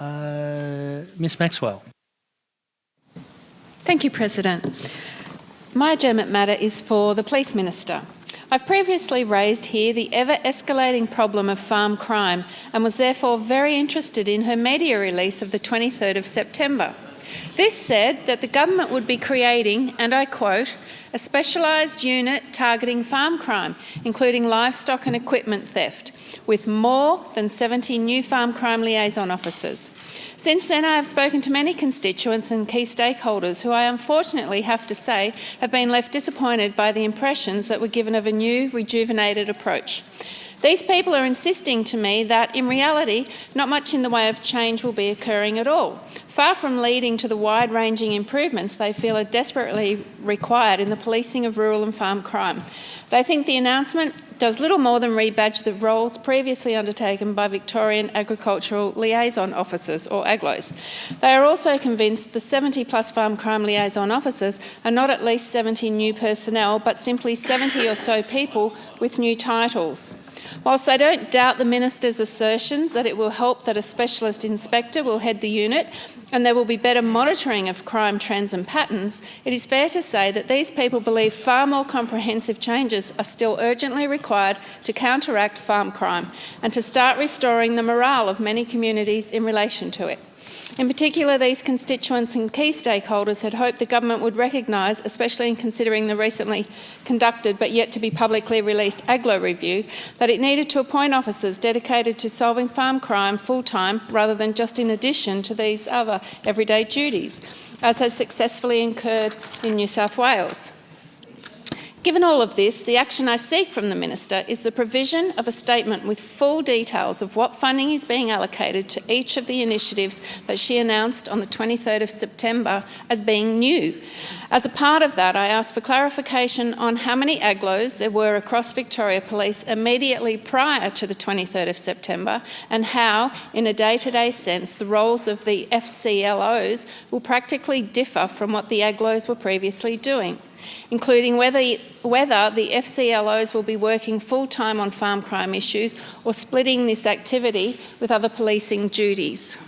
Ms Maxwell. Thank you, President. My adjournment matter is for the Police Minister. I've previously raised here the ever-escalating problem of farm crime and was therefore very interested in her media release of the 23rd of September. This said that the government would be creating, and I quote, a specialised unit targeting farm crime, including livestock and equipment theft, with more than 70 new farm crime liaison officers. Since then, I have spoken to many constituents and key stakeholders who I unfortunately have to say have been left disappointed by the impressions that were given of a new, rejuvenated approach. These people are insisting to me that, in reality, not much in the way of change will be occurring at all, far from leading to the wide-ranging improvements they feel are desperately required in the policing of rural and farm crime. They think the announcement does little more than rebadge the roles previously undertaken by Victorian Agricultural Liaison Officers, or AGLOs. They are also convinced the 70-plus farm crime liaison officers are not at least 70 new personnel, but simply 70 or so people with new titles. Whilst I don't doubt the Minister's assertions that it will help that a specialist inspector will head the unit and there will be better monitoring of crime trends and patterns, it is fair to say that these people believe far more comprehensive changes are still urgently required to counteract farm crime and to start restoring the morale of many communities in relation to it. In particular, these constituents and key stakeholders had hoped the government would recognise, especially in considering the recently conducted but yet to be publicly released AGLO review, that it needed to appoint officers dedicated to solving farm crime full-time rather than just in addition to these other everyday duties, as has successfully occurred in New South Wales. Given all of this, the action I seek from the Minister is the provision of a statement with full details of what funding is being allocated to each of the initiatives that she announced on the 23rd of September as being new. As a part of that, I asked for clarification on how many AGLOs there were across Victoria Police immediately prior to the 23rd of September and how, in a day-to-day sense, the roles of the FCLOs will practically differ from what the AGLOs were previously doing, including whether the FCLOs will be working full-time on farm crime issues or splitting this activity with other policing duties.